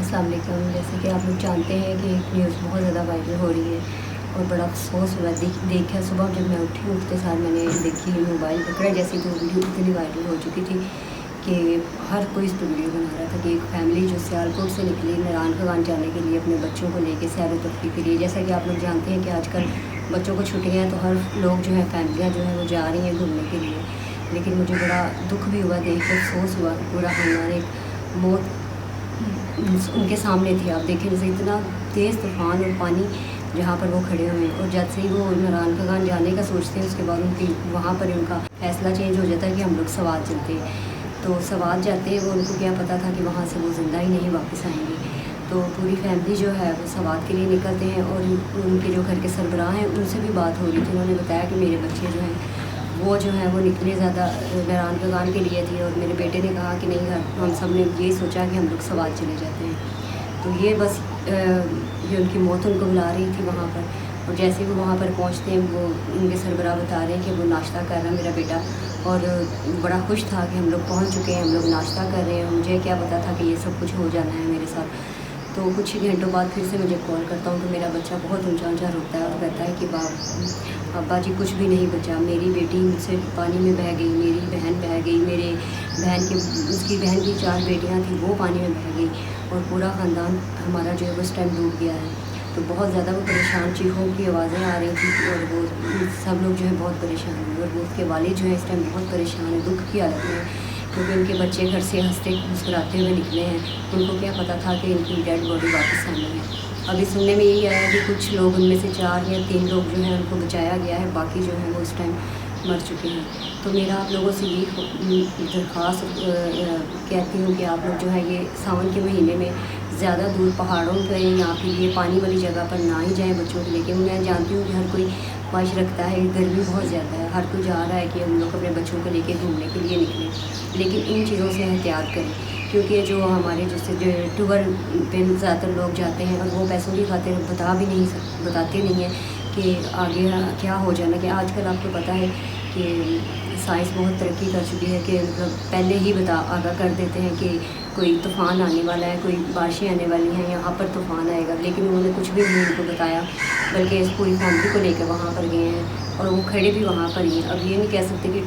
अस्सलाम वालेकुम। जैसे कि आप लोग जानते हैं कि एक न्यूज़ बहुत ज़्यादा वायरल हो रही है और बड़ा अफसोस हुआ देखा सुबह जब मैं उठी, उठते सार मैंने देखी मोबाइल पकड़ा, जैसे तो वीडियो इतनी वायरल हो चुकी थी कि हर कोई इस पर वीडियो बना रहा था कि एक फैमिली जो सियालकोट से निकली नारायण खगान जाने के लिए अपने बच्चों को लेकर सैर व तफरीह के लिए। जैसा कि आप लोग जानते हैं कि आजकल बच्चों को छुट्टियाँ हैं तो हर लोग जो है फैमिलियाँ जो है वो जा रही हैं घूमने के लिए। लेकिन मुझे बड़ा दुख भी हुआ, देख के अफसोस हुआ कि पूरा खानदान एक मौत उनके सामने थी। आप देखें जैसे इतना तेज़ तूफ़ान और पानी जहाँ पर वो खड़े हुए हैं, और जब से ही वो नारायण खगान जाने का सोचते हैं उसके बाद उनकी वहाँ पर उनका फ़ैसला चेंज हो जाता है कि हम लोग सवात चलते हैं। तो सवात जाते हैं, वो उनको क्या पता था कि वहाँ से वो ज़िंदा ही नहीं वापस आएंगे। तो पूरी फैमिली जो है वो सवात के लिए निकलते हैं, और उनके जो घर के सरबराह हैं उनसे भी बात हो रही थी। उन्होंने बताया कि मेरे बच्चे जो हैं वो निकले ज़्यादा नारायण खगान के लिए थी, और मेरे बेटे ने कहा कि नहीं, हम सब ने यही सोचा कि हम लोग सवात चले जाते हैं। तो ये बस ये उनकी मौत उनको बुला रही थी वहाँ पर। और जैसे वो वहाँ पर पहुँचते हैं, वो उनके सरबराह बता रहे हैं कि वो नाश्ता कर रहा है मेरा बेटा, और बड़ा खुश था कि हम लोग पहुँच चुके हैं, हम लोग नाश्ता कर रहे हैं। मुझे क्या पता था कि ये सब कुछ हो जाना है मेरे साथ। तो कुछ ही घंटों बाद फिर से मुझे कॉल करता हूँ तो मेरा बच्चा बहुत ऊंचा ऊंचा रोता है और कहता है कि अब्बा जी कुछ भी नहीं बचा, मेरी बेटी मुझसे पानी में बह गई, मेरी बहन बह गई, मेरे उसकी बहन की 4 बेटियाँ थी वो पानी में बह गई, और पूरा ख़ानदान हमारा जो है वो इस टाइम डूब गया है। तो बहुत ज़्यादा वो परेशान, चीखों की आवाज़ें आ रही थी, और वो सब लोग जो है बहुत परेशान हुए। और वो उसके वालिद जो है इस टाइम बहुत परेशान है, दुख की हालत में, क्योंकि उनके बच्चे घर से हंसते मुस्कुराते हुए निकले हैं। उनको क्या पता था कि इनकी डेड बॉडी वापस आनी है। अभी सुनने में यही आया कि कुछ लोग, उनमें से 4 या 3 लोग जो हैं उनको बचाया गया है, बाकी जो हैं वो इस टाइम मर चुके हैं। तो मेरा आप लोगों से ये दरख्वास्त कहती हूँ कि आप लोग जो है ये सावन के महीने में ज़्यादा दूर पहाड़ों पर या फिर ये पानी वाली जगह पर ना ही जाएं बच्चों को लेके। मैं जानती हूँ कि हर कोई ख्वाहिश रखता है, गर्मी बहुत ज़्यादा है, हर कोई जा रहा है कि हम लोग अपने बच्चों को लेके घूमने के लिए निकलें, लेकिन इन चीज़ों से एहतियात करें। क्योंकि जो हमारे जैसे जो टूर पे ज़्यादातर लोग जाते हैं, और वो पैसों की खातिर बताते नहीं हैं कि आगे क्या हो जाना। कि आजकल आपको पता है कि साइंस बहुत तरक्की कर चुकी है, कि मतलब पहले ही आगाह कर देते हैं कि कोई तूफ़ान आने वाला है, कोई बारिशें आने वाली हैं, यहाँ पर तूफ़ान आएगा। लेकिन उन्होंने कुछ भी नहीं उनको बताया, बल्कि इस पूरी फैमिली को लेकर वहाँ पर गए हैं, और वो खड़े भी वहाँ पर ही हैं। अब ये नहीं कह सकते कि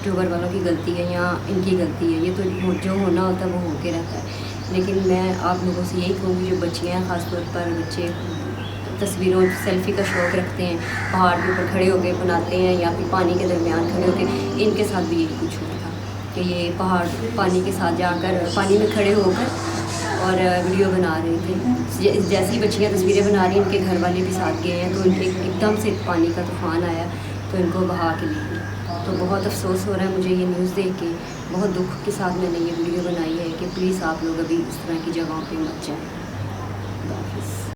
टूर वालों की गलती है या इनकी गलती है, ये तो जो होना होता है वो होके रहता है। लेकिन मैं आप लोगों से यही कहूँगी, जो बच्चियाँ हैं, ख़ासतौर पर बच्चे तस्वीरों सेल्फ़ी का शौक़ रखते हैं, पहाड़ के ऊपर खड़े होकर बनाते हैं या फिर पानी के दरमियान खड़े होकर, इनके साथ भी यही कुछ हुआ था कि ये पहाड़ पानी के साथ जाकर पानी में खड़े होकर और वीडियो बना रहे थे। जैसी बच्चियाँ तस्वीरें बना रही हैं, इनके घर वाले भी साथ गए हैं, तो इनके एकदम से पानी का तूफ़ान आया तो इनको बहा के ले गया। तो बहुत अफसोस हो रहा है मुझे ये न्यूज़ देख के, बहुत दुख के साथ मैंने ये वीडियो बनाई है कि प्लीज़ आप लोग अभी इस तरह की जगहों पे मत जाएं।